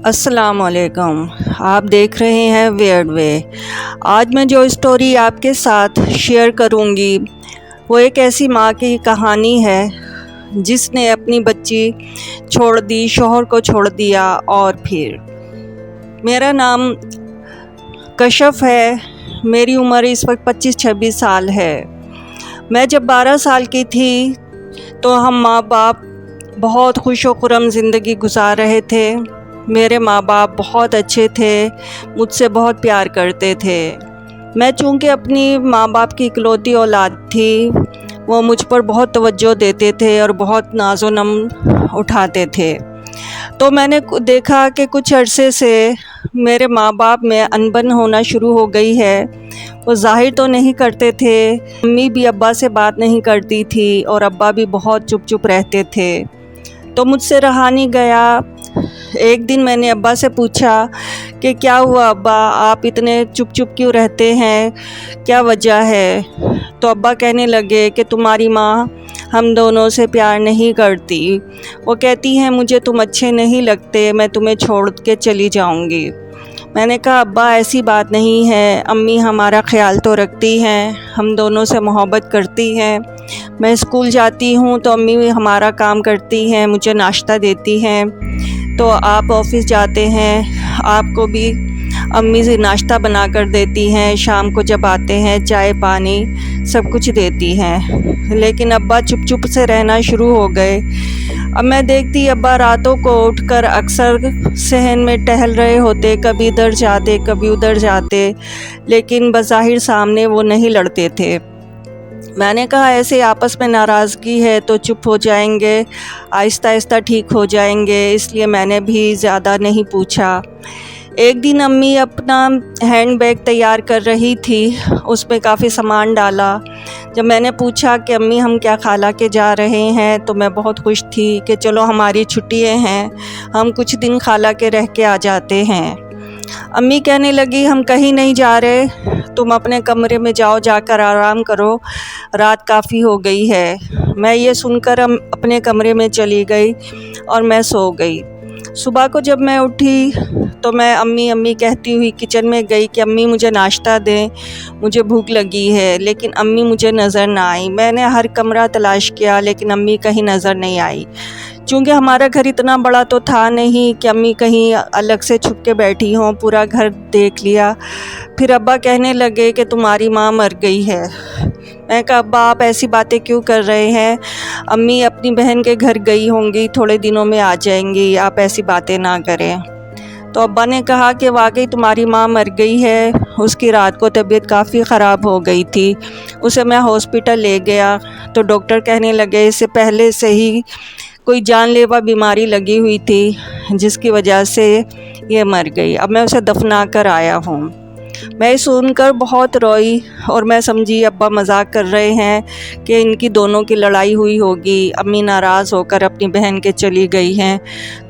السلام علیکم، آپ دیکھ رہے ہیں ویئرڈ وے۔ آج میں جو اسٹوری آپ کے ساتھ شیئر کروں گی وہ ایک ایسی ماں کی کہانی ہے جس نے اپنی بچی چھوڑ دی، شوہر کو چھوڑ دیا اور پھر میرا نام کشف ہے، میری عمر اس وقت 25-26 سال ہے۔ میں جب 12 سال کی تھی تو ہم ماں باپ بہت خوش و خرم زندگی گزار رہے تھے۔ میرے ماں باپ بہت اچھے تھے، مجھ سے بہت پیار کرتے تھے۔ میں چونکہ اپنی ماں باپ کی اکلوتی اولاد تھی، وہ مجھ پر بہت توجہ دیتے تھے اور بہت ناز و نم اٹھاتے تھے۔ تو میں نے دیکھا کہ کچھ عرصے سے میرے ماں باپ میں انبن ہونا شروع ہو گئی ہے۔ وہ ظاہر تو نہیں کرتے تھے، امی بھی ابا سے بات نہیں کرتی تھی اور ابا بھی بہت چپ چپ رہتے تھے۔ تو مجھ سے رہا نہیں گیا۔ ایک دن میں نے ابا سے پوچھا کہ کیا ہوا ابا، آپ اتنے چپ چپ کیوں رہتے ہیں، کیا وجہ ہے؟ تو ابا کہنے لگے کہ تمہاری ماں ہم دونوں سے پیار نہیں کرتی، وہ کہتی ہیں مجھے تم اچھے نہیں لگتے، میں تمہیں چھوڑ کے چلی جاؤں گی۔ میں نے کہا ابا ایسی بات نہیں ہے، امی ہمارا خیال تو رکھتی ہیں، ہم دونوں سے محبت کرتی ہیں۔ میں اسکول جاتی ہوں تو امی ہمارا کام کرتی ہیں، مجھے ناشتہ دیتی ہیں۔ تو آپ آفس جاتے ہیں، آپ کو بھی امی سے ناشتہ بنا کر دیتی ہیں، شام کو جب آتے ہیں چائے پانی سب کچھ دیتی ہیں۔ لیکن ابا چپ چپ سے رہنا شروع ہو گئے۔ اب میں دیکھتی ابا راتوں کو اٹھ کر اکثر صحن میں ٹہل رہے ہوتے، کبھی ادھر جاتے کبھی ادھر جاتے، لیکن بظاہر سامنے وہ نہیں لڑتے تھے۔ میں نے کہا ایسے آپس میں ناراضگی ہے تو چپ ہو جائیں گے، آہستہ آہستہ ٹھیک ہو جائیں گے، اس لیے میں نے بھی زیادہ نہیں پوچھا۔ ایک دن امی اپنا ہینڈ بیگ تیار کر رہی تھی، اس میں کافی سامان ڈالا۔ جب میں نے پوچھا کہ امی ہم کیا خالہ کے جا رہے ہیں، تو میں بہت خوش تھی کہ چلو ہماری چھٹیاں ہیں، ہم کچھ دن خالہ کے رہ کے آ جاتے ہیں۔ امی کہنے لگی ہم کہیں نہیں جا رہے، تم اپنے کمرے میں جاؤ، جا کر آرام کرو، رات کافی ہو گئی ہے۔ میں یہ سن کر اپنے کمرے میں چلی گئی اور میں سو گئی۔ صبح کو جب میں اٹھی تو میں امی کہتی ہوئی کچن میں گئی کہ امی مجھے ناشتہ دیں، مجھے بھوک لگی ہے، لیکن امی مجھے نظر نہ آئی۔ میں نے ہر کمرہ تلاش کیا لیکن امی کہیں نظر نہیں آئی۔ چونکہ ہمارا گھر اتنا بڑا تو تھا نہیں کہ امی کہیں الگ سے چھپ کے بیٹھی ہوں، پورا گھر دیکھ لیا۔ پھر ابا کہنے لگے کہ تمہاری ماں مر گئی ہے۔ میں کہا ابا آپ ایسی باتیں کیوں کر رہے ہیں، امی اپنی بہن کے گھر گئی ہوں گی، تھوڑے دنوں میں آ جائیں گی، آپ ایسی باتیں نہ کریں۔ تو ابا نے کہا کہ واقعی تمہاری ماں مر گئی ہے، اس کی رات کو طبیعت کافی خراب ہو گئی تھی، اسے میں ہاسپٹل لے گیا تو ڈاکٹر کہنے لگے اس سے پہلے سے ہی کوئی جان لیوا بیماری لگی ہوئی تھی جس کی وجہ سے یہ مر گئی، اب میں اسے دفنا کر آیا ہوں۔ میں سن کر بہت روئی اور میں سمجھی ابا مذاق کر رہے ہیں کہ ان کی دونوں کی لڑائی ہوئی ہوگی، امی ناراض ہو کر اپنی بہن کے چلی گئی ہیں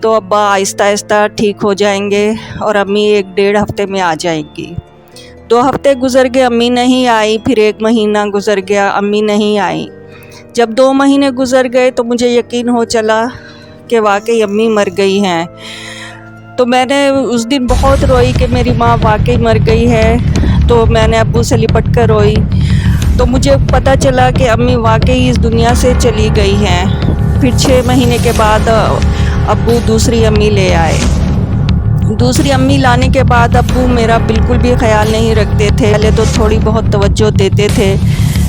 تو ابا آہستہ آہستہ ٹھیک ہو جائیں گے اور امی 1-1.5 ہفتے میں آ جائیں گی۔ 2 ہفتے گزر گئے، امی نہیں آئی، پھر 1 مہینہ گزر گیا، امی نہیں آئی۔ جب 2 مہینے گزر گئے تو مجھے یقین ہو چلا کہ واقعی امی مر گئی ہیں۔ تو میں نے اس دن بہت روئی کہ میری ماں واقعی مر گئی ہے، تو میں نے ابو سے لپٹ کر روئی۔ تو مجھے پتہ چلا کہ امی واقعی اس دنیا سے چلی گئی ہیں۔ پھر 6 مہینے کے بعد ابو دوسری امی لے آئے۔ دوسری امی لانے کے بعد ابو میرا بالکل بھی خیال نہیں رکھتے تھے، پہلے تو تھوڑی بہت توجہ دیتے تھے،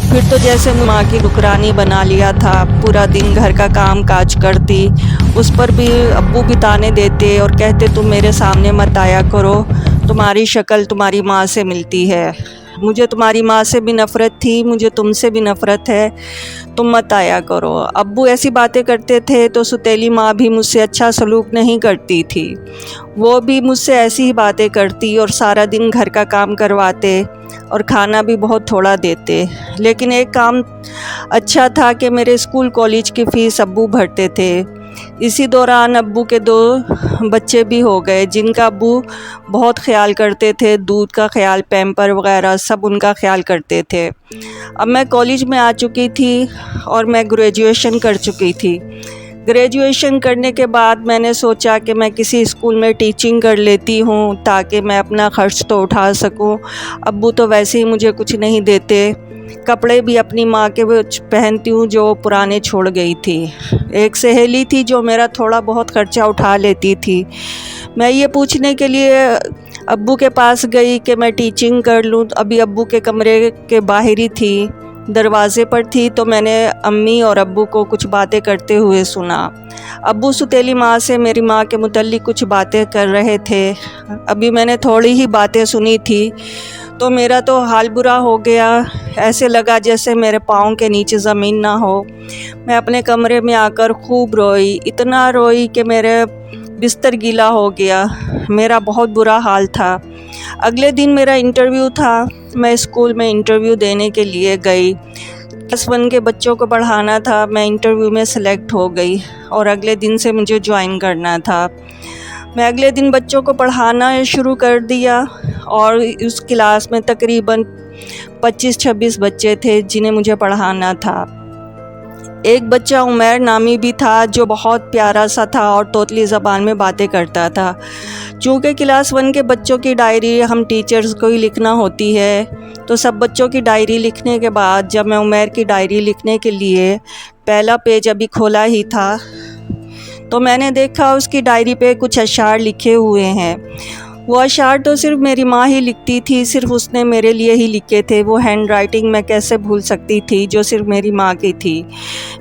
پھر تو جیسے ماں کی نوکرانی بنا لیا تھا، پورا دن گھر کا کام کاج کرتی، اس پر بھی ابو بھی طعنے دیتے اور کہتے تم میرے سامنے مت آیا کرو، تمہاری شکل تمہاری ماں سے ملتی ہے، مجھے تمہاری ماں سے بھی نفرت تھی، مجھے تم سے بھی نفرت ہے، تم مت آیا کرو۔ ابو ایسی باتیں کرتے تھے تو ستیلی ماں بھی مجھ سے اچھا سلوک نہیں کرتی تھی، وہ بھی مجھ سے ایسی ہی باتیں کرتی اور سارا دن گھر کا کام کرواتے اور کھانا بھی بہت تھوڑا دیتے۔ لیکن ایک کام اچھا تھا کہ میرے اسکول کالج کی فیس ابو بھرتے تھے۔ اسی دوران ابو کے 2 بچے بھی ہو گئے جن کا ابو بہت خیال کرتے تھے، دودھ کا خیال، پیمپر وغیرہ سب ان کا خیال کرتے تھے۔ اب میں کالج میں آ چکی تھی اور میں گریجویشن کر چکی تھی۔ ग्रेजुएशन करने के बाद मैंने सोचा कि मैं किसी स्कूल में टीचिंग कर लेती हूँ ताकि मैं अपना खर्च तो उठा सकूँ। अब्बू तो वैसे ही मुझे कुछ नहीं देते, कपड़े भी अपनी माँ के पहनती हूँ जो पुराने छोड़ गई थी। एक सहेली थी जो मेरा थोड़ा बहुत खर्चा उठा लेती थी। मैं ये पूछने के लिए अब्बू के पास गई कि मैं टीचिंग कर लूँ। अभी अब्बू के कमरे के बाहर ही थी, दरवाज़े पर थी, तो मैंने अम्मी और अब्बू को कुछ बातें करते हुए सुना। अब्बू सुतेली माँ से मेरी माँ के मुतल्लिक़ कुछ बातें कर रहे थे। अभी मैंने थोड़ी ही बातें सुनी थी तो मेरा तो हाल बुरा हो गया। ऐसे लगा जैसे मेरे पाँव के नीचे ज़मीन ना हो। मैं अपने कमरे में आकर खूब रोई, इतना रोई कि मेरे बिस्तर गीला हो गया। मेरा बहुत बुरा हाल था। अगले दिन मेरा इंटरव्यू था। मैं स्कूल में इंटरव्यू देने के लिए गई। क्लास 1 के बच्चों को पढ़ाना था। मैं इंटरव्यू में सेलेक्ट हो गई और अगले दिन से मुझे ज्वाइन करना था। मैं अगले दिन बच्चों को पढ़ाना शुरू कर दिया और उस क्लास में तकरीबन 25-26 बच्चे थे जिन्हें मुझे पढ़ाना था। एक बच्चा उमैर नामी भी था जो बहुत प्यारा सा था और तोतली ज़बान में बातें करता था। चूँकि क्लास 1 के बच्चों की डायरी हम टीचर्स को ही लिखना होती है, तो सब बच्चों की डायरी लिखने के बाद जब मैं उमैर की डायरी लिखने के लिए पहला पेज अभी खोला ही था तो मैंने देखा उसकी डायरी पे कुछ अशआर लिखे हुए हैं। वो अशआर तो सिर्फ मेरी माँ ही लिखती थी, सिर्फ उसने मेरे लिए ही लिखे थे। वो हैंड राइटिंग मैं कैसे भूल सकती थी जो सिर्फ मेरी माँ की थी।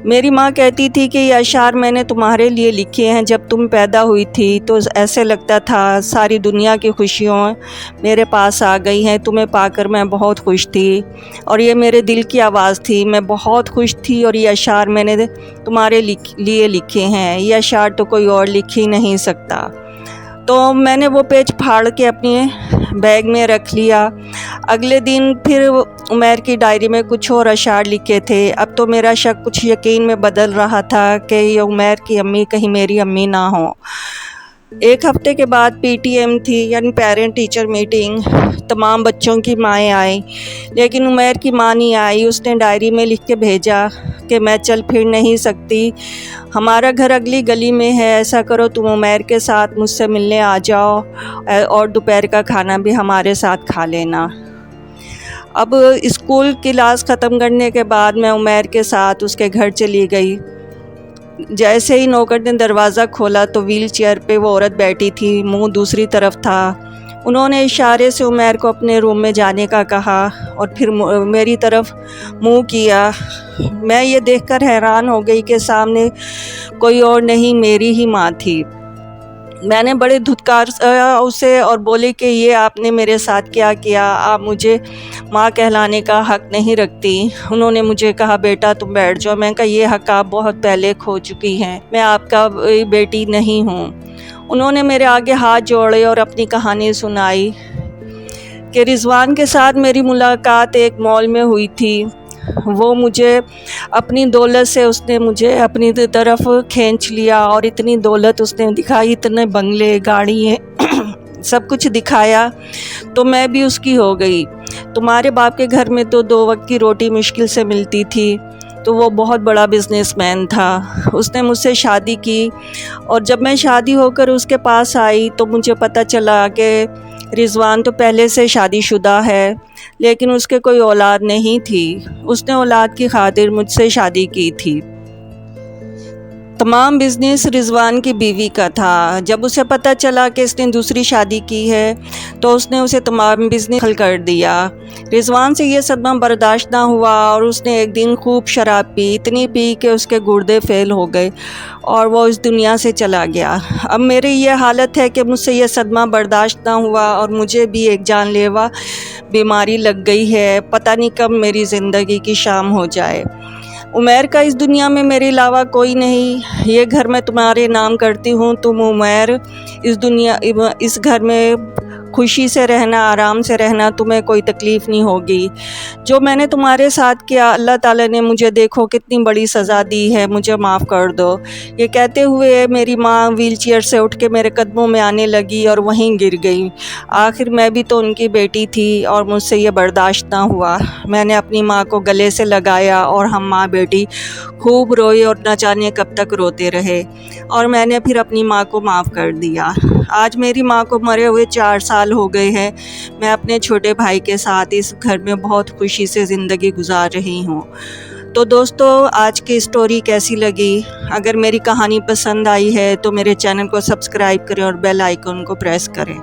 मेरी माँ कहती थी कि ये अशआर मैंने तुम्हारे लिए लिखे हैं। जब तुम पैदा हुई थी तो ऐसे लगता था सारी दुनिया की खुशियाँ मेरे पास आ गई हैं। तुम्हें पाकर मैं बहुत खुश थी और ये मेरे दिल की आवाज़ थी। मैं बहुत खुश थी और ये अशआर मैंने तुम्हारे लिए लिखे हैं। ये अशआर तो कोई और लिख ही नहीं सकता। तो मैंने वो पेज फाड़ के अपने बैग में रख लिया। अगले दिन फिर उमैर की डायरी में कुछ और अशआर लिखे थे। अब तो मेरा शक कुछ यकीन में बदल रहा था कि ये उमैर की अम्मी कहीं मेरी अम्मी ना हो। एक हफ़्ते के बाद पीटीएम थी, यानी पेरेंट टीचर मीटिंग। तमाम बच्चों की माएँ आई लेकिन उमैर की माँ नहीं आई। उसने डायरी में लिख के भेजा कि मैं चल फिर नहीं सकती, हमारा घर अगली गली में है। ऐसा करो तुम उमैर के साथ मुझसे मिलने आ जाओ और दोपहर का खाना भी हमारे साथ खा लेना। अब स्कूल क्लास ख़त्म करने के बाद मैं उमैर के साथ उसके घर चली गई। जैसे ही नौकर ने दरवाज़ा खोला तो व्हील चेयर पे वो औरत बैठी थी, मुंह दूसरी तरफ था। उन्होंने इशारे से उमैर को अपने रूम में जाने का कहा और फिर मेरी तरफ मुंह किया। मैं ये देखकर हैरान हो गई कि सामने कोई और नहीं, मेरी ही माँ थी। मैंने बड़े धुतकार उसे और बोले कि ये आपने मेरे साथ क्या किया, आप मुझे माँ कहलाने का हक़ नहीं रखती। उन्होंने मुझे कहा बेटा तुम बैठ जाओ। मैं कहा ये हक़ आप बहुत पहले खो चुकी हैं, मैं आपका बेटी नहीं हूँ। उन्होंने मेरे आगे हाथ जोड़े और अपनी कहानी सुनाई कि रिजवान के साथ मेरी मुलाकात एक मॉल में हुई थी। वो मुझे अपनी दौलत से उसने मुझे अपनी तरफ खींच लिया और इतनी दौलत उसने दिखाई, इतने बंगले गाड़ी सब कुछ दिखाया, तो मैं भी उसकी हो गई। तुम्हारे बाप के घर में तो 2 वक्त की रोटी मुश्किल से मिलती थी, तो वो बहुत बड़ा बिजनेसमैन था। उसने मुझसे शादी की और जब मैं शादी होकर उसके पास आई तो मुझे पता चला कि रिजवान तो पहले से शादीशुदा है लेकिन उसके कोई औलाद नहीं थी। उसने औलाद की खातिर मुझसे शादी की थी। तमाम बिज़नेस रिजवान की बीवी का था। जब उसे पता चला कि इसने दूसरी शादी की है तो उसने उसे तमाम बिज़नेस हल कर दिया। रिजवान से ये सदमा बर्दाश्त ना हुआ और उसने एक दिन खूब शराब पी, इतनी पी कि उसके गुर्दे फेल हो गए और वो इस दुनिया से चला गया। अब मेरी ये हालत है कि मुझसे ये सदमा बर्दाश्त ना हुआ और मुझे भी एक जानलेवा बीमारी लग गई है। पता नहीं कब मेरी ज़िंदगी की शाम हो जाए। उमैर का इस दुनिया में मेरे अलावा कोई नहीं। ये घर मैं तुम्हारे नाम करती हूँ, तुम उमैर इस घर में खुशी से रहना, आराम से रहना, तुम्हें कोई तकलीफ़ नहीं होगी। जो मैंने तुम्हारे साथ किया, अल्लाह ताला ने मुझे देखो कितनी बड़ी सज़ा दी है, मुझे माफ़ कर दो। ये कहते हुए मेरी माँ व्हीलचेयर से उठ के मेरे कदमों में आने लगी और वहीं गिर गई। आखिर मैं भी तो उनकी बेटी थी और मुझसे ये बर्दाश्त ना हुआ। मैंने अपनी माँ को गले से लगाया और हम माँ बेटी खूब रोए और न जाने कब तक रोते रहे, और मैंने फिर अपनी माँ को माफ़ कर दिया। आज मेरी माँ को मरे हुए 4 साल हो गए हैं। मैं अपने छोटे भाई के साथ इस घर में बहुत खुशी से ज़िंदगी गुजार रही हूँ। तो दोस्तों, आज की स्टोरी कैसी लगी? अगर मेरी कहानी पसंद आई है तो मेरे चैनल को सब्सक्राइब करें और बेल आइकन को प्रेस करें।